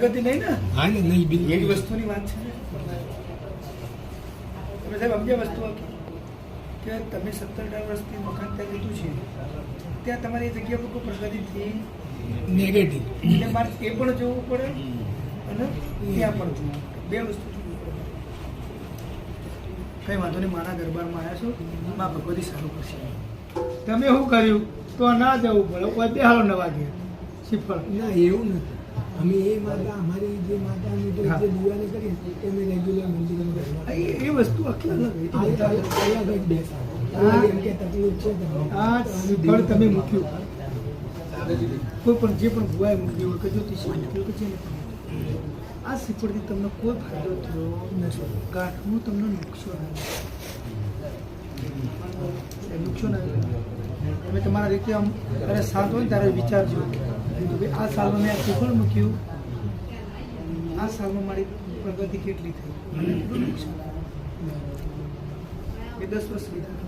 પ્રગતિ નહીં ને? હા ને નહીં એ જ બિલકુલ વસ્તુની વાત છે ને. તમે સાહેબ સમજ્યા વસ્તુ કે તમે 17-18 વર્ષથી મકાન ત્યાં લીધું છે, ત્યાં તમારી એ જગ્યા પર કોઈ પ્રગતિ થઈ નેગેટિવ. એટલે મારે એ પણ જોવું પડે અને ત્યાં પણ જોવું પડે, બે વસ્તુ જોવું પડે. કંઈ વાંધો નહીં, મારા દરબારમાં આવ્યા છો, મા ભગવતી સારું કરશે. તમે શું કર્યું તો ના જવું પડે, કોઈ બેહાડો નવા ઘેર શ્રીફળ. ના એવું નથી. અમે એ માતા અમારી જે માતાની જે દિવાળી કરીએ એ અમે રેગ્યુલર મંદિરમાં એ વસ્તુ આખી અલગ અલગ જ બેસા એમ કે તકલીફ છે આ શ્રીફળ તમે મૂક્યું, કોઈ પણ જે પણ ભુવાએ મૂક્યું હોય કે જ્યોતિષી મૂક્યું કે જેને પણ મૂક્યું, આ શ્રીફળથી તમને કોઈ ફાયદો થયો નથી. ગાંઠનું તમને નુકસાન આવ્યું, નુકસાન આવ્યું. તમે તમારા રીતે આમ ત્યારે શાંત હોય ને ત્યારે વિચારજો કે ભાઈ આ સાલમાં મેં આ શ્રીફળ મૂક્યું, આ સાલમાં મારી પ્રગતિ કેટલી થઈ, મને કેટલું નુકસાન આવ્યું. એ 10 વર્ષ લીધા,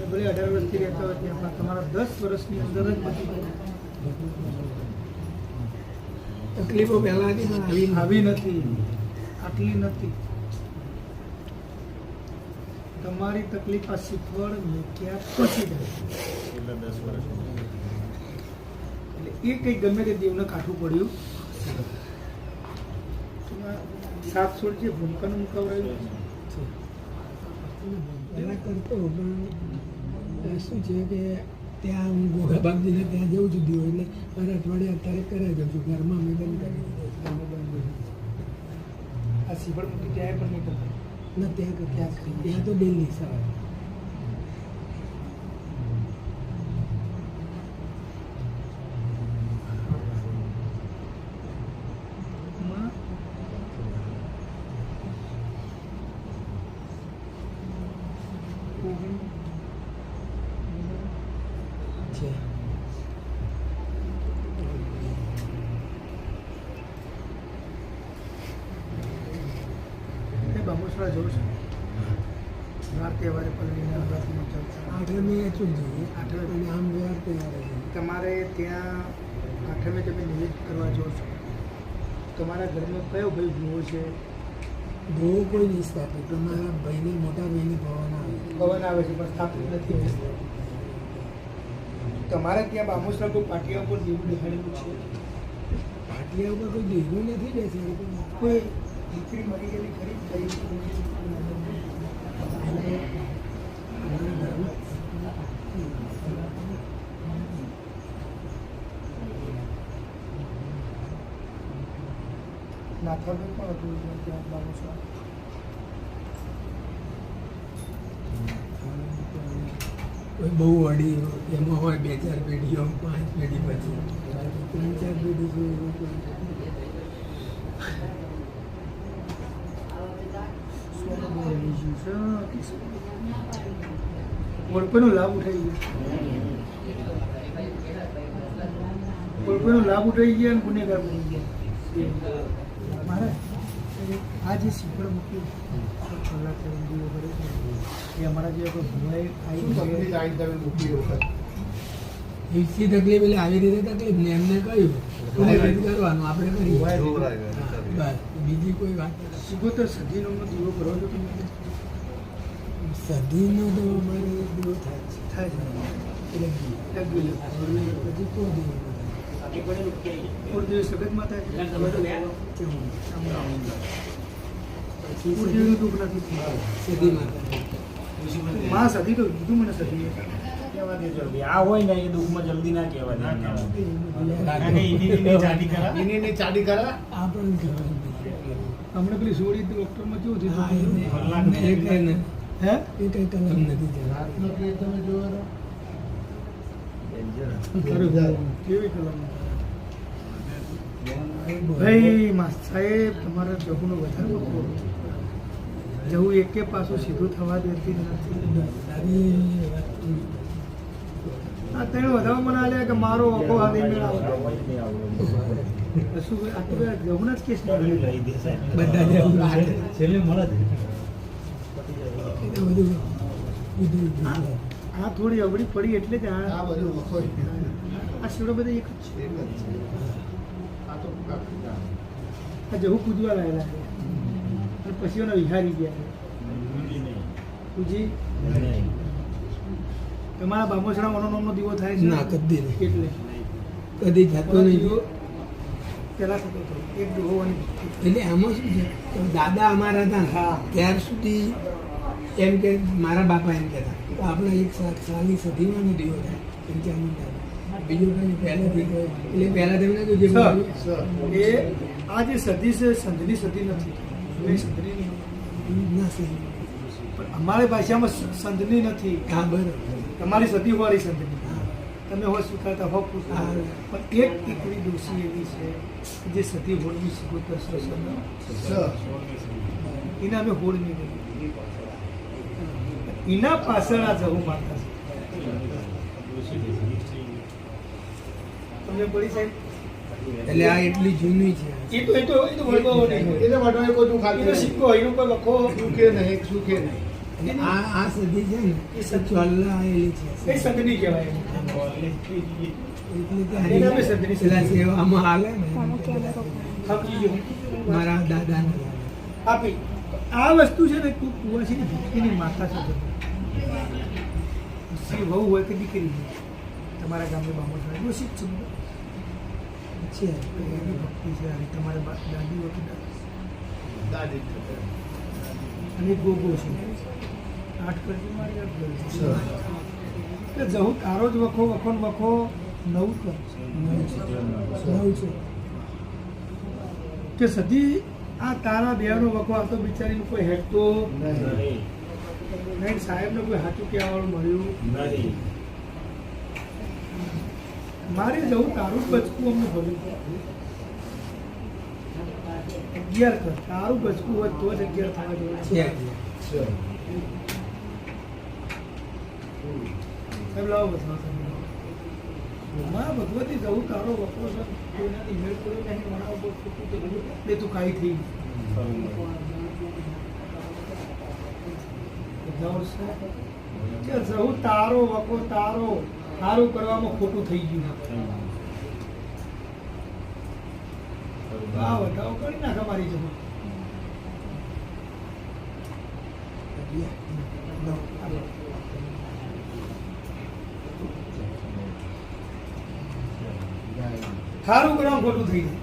ભલે 18 વર્ષથી રહેતા હોય ત્યાં પણ તમારા 10 વર્ષની અંદર જ બધી તકલીફો પહેલા હતી પણ આવી નથી, આટલી નથી. તમારી તકલીફ આ શ્રીફળ મૂક્યા પછી થાય. એટલે એ કંઈક ગમે તે દેવને કાઠું પડ્યું. સાત સોળ જે ભૂમિકાનું મુકાવરાયું એના કરતો પણ શું છે કે ત્યાં હું ગોગા બાપજીને ત્યાં જઉં છું દીવો એટલે મારા અઠવાડિયે અત્યારે કરાવી દઉં છું. ઘરમાં મેં બંધ કરી દીધું. આ શ્રીફળ મૂકી ત્યાં પણ નહીં કરતા. ના ત્યાં તો ડેલી સવારે છે. બામુસરા જોઉં છું વાર તહેવારે પલવીને નવરાત્રિમાં ચાલતા. આઠમે અચૂક જોઈએ અને આમ વ્યવહાર તહેવારે જોઈએ. તમારે ત્યાં આઠમે તમે નિવેદ કરવા જાઓ છો, તમારા ઘરમાં કયો ભાઈ ભૂવો છે? બહુ કોઈ નહીં સ્થાપિત પણ મારા ભાઈને મોટા ભાઈને ભવન આવે પવન આવે છે પણ સ્થાપિત નથી. તમારે ત્યાં બામુસરા કોઈ પાટિયા ઉપર દેવું દેખાડેલું છે? પાટિયા ઉપર કોઈ દેવું નથી બેસાડ્યું પણ કોઈ દીકરી મરી ગયેલી ખરી નાથાભાઈ પણ હતું ત્યાં બામુસરા. કોઈ બહુ અડી એમાં હોય 2-4 પેઢીઓ 5 પેઢી પછી 3-4 પેઢી કોઈનો લાભ ઉઠાઈ ગયા અને ગુનેગાર બની ગયા. મારે આ જે શ્રીફળ મૂક્યું કલાક દીવો કરે છે એ અમારા જે ભૂલાઈ એવી તકલીફ એટલે આવી રીતે તકલીફ ને એમને કહ્યું કરવાનું આપણે કરીએ બસ બીજી કોઈ વાત 77 સદીનો દીવો કરો છો તમે? સદીનો તો અમારે દીવો થાય છે પછી કોઈ દિવસ સગતમાં થાય પૂર્તિનું દુઃખ નથી. સદીમાં માં સદી તો કીધું મને સદી આ હોય ને એ દુઃખમાં જલ્દી ના કહેવાય. ચાડી કરા આ પણ કહેવાય હમણાં પેલી સોરી ડોક્ટરમાં કેવું થયું? એ કઈ ને હે એ કઈ કલમ નથી કેવી કલમ? ભાઈ માં સાહેબ તમારા જહુનો વધારે બકો. જહુ એકે પાછું સીધું થવા દેતી નથી. આ તેને વધારે મને આલ્યા કે મારો વખો હાથી મેળાવો શું આટલું જહુના જ કેસ બધા છેલ્લે મળે આ થોડી અવળી પડી એટલે જ આ બધું વખો. આ શેડો બધા એક જ છે. આ જવું કૂદવા લાયેલા છે અને પછી એનો વિહારી ગયા છે. પૂજી તમારા બામોસણા નામનો દીવો થાય છે ના, કદી નહીં. એટલે કદી થતો નહીં. પહેલા થતો હતો એક ડોહોવાની ભક્તિ. એટલે આમાં શું છે કે દાદા અમારા હતા ને, હા. ત્યાર સુધી એમ કે મારા બાપા એમ કહેતા કે આપણે એક સાલી સદીમાંનો દીવો થાય પંચાવન દાદા બીજું કંઈ પહેલાંથી કોઈ એટલે પહેલાં તેમને તો જે સર, એ આ જે સદી છે સંધની સદી નથી એ સંધની નહીં. ના સહી. પણ અમારી ભાષામાં સંધની નથી. હા, બરોબર. તમારી સદી વાળી સંધની હા. તમે હો સ્વીકારતા હો પૂછતા હા. પણ એક એકડી ડોસી એવી છે કે જે સતી હોળની સિગોતર એને અમે હોળ નહીં કરી. એના પાછળ આ જવું માતા છે. તમને પડી સાહેબ? એટલે આ એટલી જૂની છે. એ તો વળગાવો નહીં. એનો સિક્કો એનો કોઈ વખો અને આ સદી છે ને એ ચોલ્લા આવેલી છે. એ સંધની કહેવાય. એટલે એને અમે સદની સદી. પેલા સેવામાં હાલે ને સમજી ગયો. મારા દાદાના દાદા. આપી આ વસ્તુ છે ને તું કુંવરસીની ભક્તિની માતા છે. સી વહુ હોય કે દીકરી હોય તમારા ગામની બામણ દોષિત છે. છે એની ભક્તિ છે અને તમારા દાદી હોય કે દાદી અને ગોગો છે. 8 કરતી મારી 8 કરતી કે જહુ તારો જ વખો વખો વખો 9 કર નવું છે. કે સદી આ તારા બેનો વખો આ તો બિચારીનું કોઈ હેઠતો નહીં. સાહેબને કોઈ સાચું કહેવાવાળું મળ્યું મારે જવું તારું બચકું અમને ભર્યું 11 કર. તારું બચકું હોય તો જ 11 થવા જોઈએ. છે સાહેબ લાવો બતાવો તમે. માં ભગવતી જવું તારો વખો છે કોઈનાથી મેળ કોઈ નહીં વણાવ બોલ બે તું કાંઈ થઈ કે જવું તારો વખો તારો સારું કરવામાં ખોટું થઈ ગયું. આ વટાવો કરી નાખે મારી જવું. સારું કરવામાં ખોટું થઈ ગયું.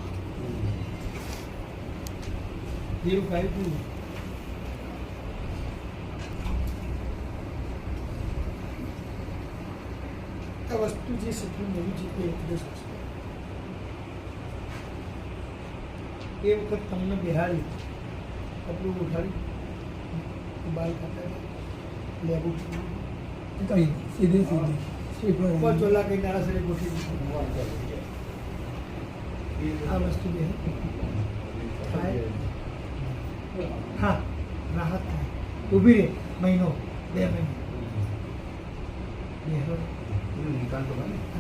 જેવું કાંઈ પૂરું. આ વસ્તુ જે શીખવું નવું છે એ ઉપદેશ છે. એ વખત તમને બિહારી કપડું ઉઠાડી બાલ કાપે લેબુ કઈ સીધે સીધી શ્રીફળ ઉપર ચોલા કઈ નાના સરે ગોઠવી દીધું. આ વસ્તુ બે થાય. હા, રાહત થાય. ઊભી રહે મહિનો 2 મહિના બે હવે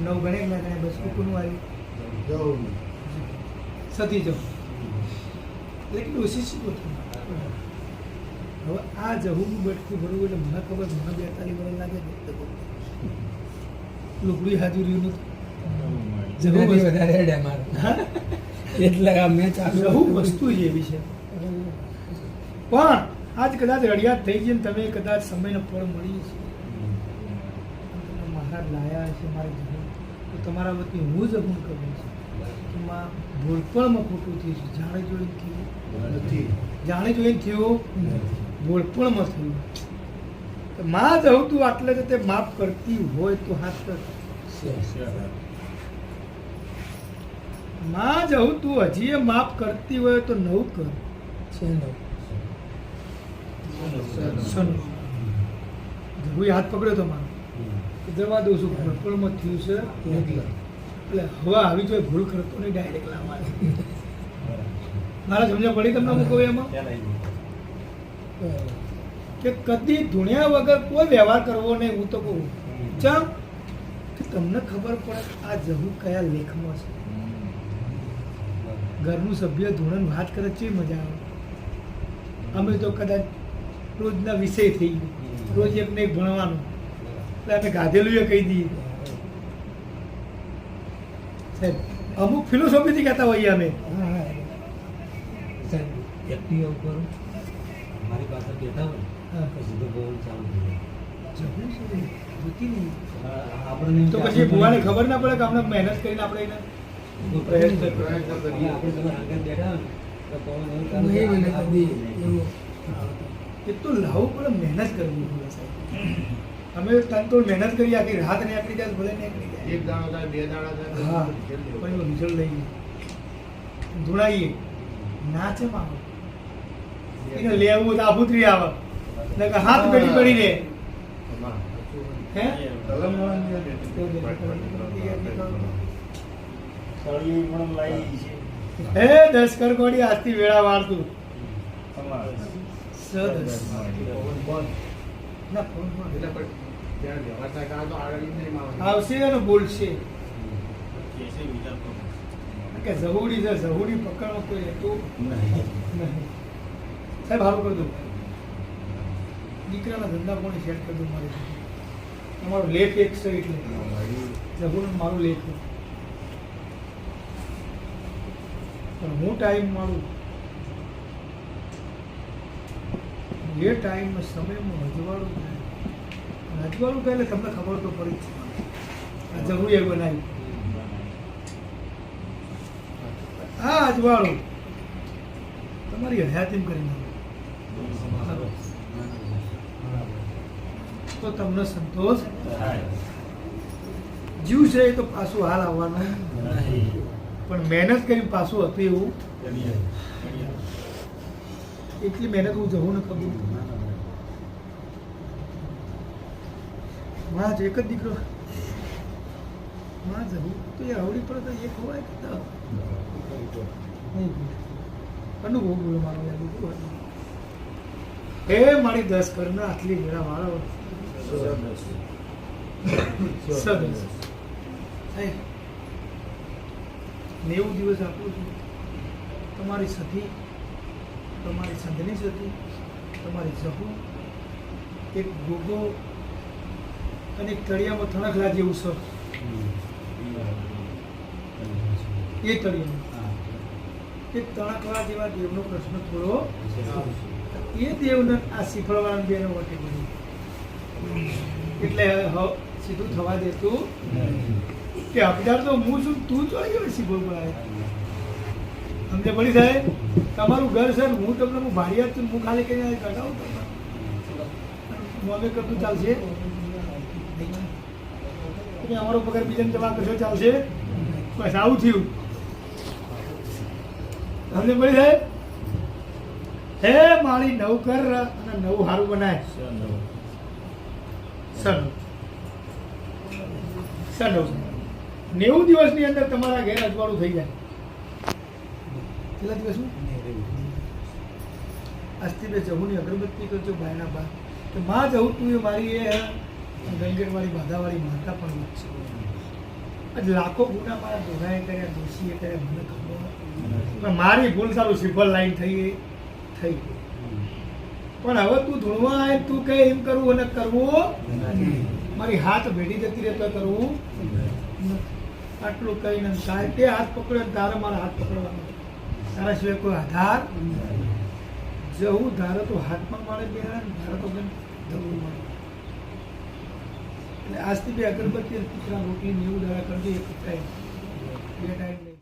9 ગણે ના ગણે બસ કુકુનું આવ્યું સતી જવું એટલે ડોસી શીખો. હવે આ જવું બટકું ભરવું એટલે મને ખબર મને 42 વર્ષ લાગે લુકડી હાજરી જગો વધારે હેડે મારે એટલે આ મેં ચાલુ જવું વસ્તુ જ એવી છે. પણ આજ કદાચ રડિયાત થઈ છે ને તમે કદાચ સમયનો ફળ મળી છે મહારાજ લાયા છે મારી જવું તો તમારા વતી હું જ અમુક કરું છું કે માં ભૂલપણમાં ખોટું થયું છે. જાણે જોઈને થયું જાણે જોઈને થયું ભૂલપણમાં થયું. તો માં જવું તું આટલે તો તે માફ કરતી હોય તો હાથ કર. માં જવું તું હજી એ માફ કરતી હોય તો 9 કર. છે ને સનો જવું હાથ પકડ્યો તો મારો જવા દઉં છું ભૂલપણમાં થયું છે એટલે હવે આવી જોઈએ ભૂલ કરતો નહીં ડાયરેક્ટ લાવવાની. મારા સમજણ પડી તમને હું કહું એમાં કે કદી ધૂણ્યા વગર કોઈ વ્યવહાર કરવો નહીં. હું તો કહું ચમ કે તમને ખબર પડે આ જવું કયા લેખમાં છે. ઘરનું સભ્ય ધૂણન વાત કરે છે મજા આવે. અમે તો કદાચ રોજના વિષય થઈ ગયું રોજ એક ને એક ભણવાનું એટલે અમે ગાધેલું એ કહી દઈએ સાહેબ અમુક ફિલોસોફીથી કહેતા હોઈએ અમે હા હા સાહેબ એક્ટિવા ઉપર મારી પાસે બેઠા હોય હા. તો સીધો પવન ચાલુ થઈ જવું છે ને, જોતી નહીં. જાય આપણે તો પછી ભુવાને ખબર ના પડે કે આપણે મહેનત કરીને આપણે એને પ્રયત્ન કરીએ. આપણે તમે આગળ બેઠા હોય તો પવન એવું ચાલુ નહીં થાય. મને કદી એવો એ તો લાવવું પડે, મહેનત કરવી પડે સાહેબ. અમે તનતોડ મહેનત કરી આખી રાત નીકળી જાય ભલે નીકળી જાય એક દાણો થાય, બે દાણા થાય, હા result લેવું. પણ એનો રિઝલ્ટ લઈએ ધોળાઈએ નાચે મારો એને લેવું તો આભૂતરી આવે એટલે કે હાથ પેટી પડી રહે હે કલમ વાળાની અંદર સળિયું પણ લાવી છે હે દસ કરકોડી આજથી વેળા વાળતું તમારે સદસ ના ફોન માં એટલે પણ ત્યાં વ્યવહાર થાય કાં તો આગળ નહીં આવવાનું. આવશે અને બોલશે કેસે વિચાર કરો કે ઝહુડી છે ઝહુડી પકડવા કોઈ રહેતું નહીં સાહેબ હારું કરી દઉં દીકરાના ધંધા કોને સેટ કરી દઉં મારે તમારો લેખ એક છે એટલે ઝહુડ મારું લેખ છે. પણ હું ટાઈમ મારું એ ટાઈમનો સમયમાં અજવાળું થાય અને અજવાળું કહે એટલે તમને ખબર તો પડી જ છે આ ઝહુડી એ બનાવી આ અજવાળું તમારી હયાતીમ કરી નાખો તો તમને સંતોષ જીવ છે એ તો પાછું હાલ આવવાનું પણ મહેનત કરી પાછું હતું એવું એટલી મહેનત હું જવું ને ખબર માં જ એક જ દીકરો માં જવું તો એ આવડી પડે તો એક હોય કે દસ. નહીં અનુભવ બોલો મારો યાર બીજું હતું. હે મારી 10 કરના આટલી વેળા વાળો સરસ. હે 90 દિવસ આપું છું તમારી સખી તમારી સંધની સતી તમારી જહુ એક ગોગો અને એક તળિયામાં થણખલા જેવું સર એ તળિયામાં એક તણખલા જેવા દેવનો પ્રશ્ન થોડો એ દેવને આ શીખવાડવાનું બેનો વટે પડ્યું એટલે સીધું થવા દેતું કે હકદાર તો હું છું તું ચોરી ગયો શીખવું પડે અમને પડી થાય તમારું ઘર સર હું તમને હું ભાડિયાત છું હું ખાલી કરીને કઢાવું તમને હું અમે કરતું ચાલશે તમે અમારો પગાર બીજાને જમા કરશો ચાલશે બસ આવું થયું અમને પડી થાય હે મારી નવ કર અને નવું સારું બનાય સર 90 દિવસની અંદર તમારા ઘેર અજવાળું થઈ જાય કેટલા દિવસ આજથી બે જહુની અગરબત્તી કરજો બાયના બા તો માં જહુ તું એ મારી એ ગંગેરવાળી બાધાવાળી માતા પણ છે આજ લાખો ગુના મારા દોરાએ કર્યા દોષીએ કર્યા મને ખબર પણ મારી ભૂલ સારું સિફળ લાઈન થઈ થઈ પણ હવે તું ધૂણવા આવે તું કઈ એમ કરવું અને કરવું મારી હાથ ભેડી જતી રહે તો કરવું આટલું કઈ ને તારે તે હાથ પકડે ને તારે મારા હાથ પકડવાનો તારા સિવાય કોઈ આધાર જવું ધારે તો હાથમાં મળે બે ધારે તો બેન જવું મળે એટલે આજથી બે અગરબત્તી અને કૂતરા રોટલી 90 દાડા કરજો એક ટાઈમ બે ટાઈમ નહીં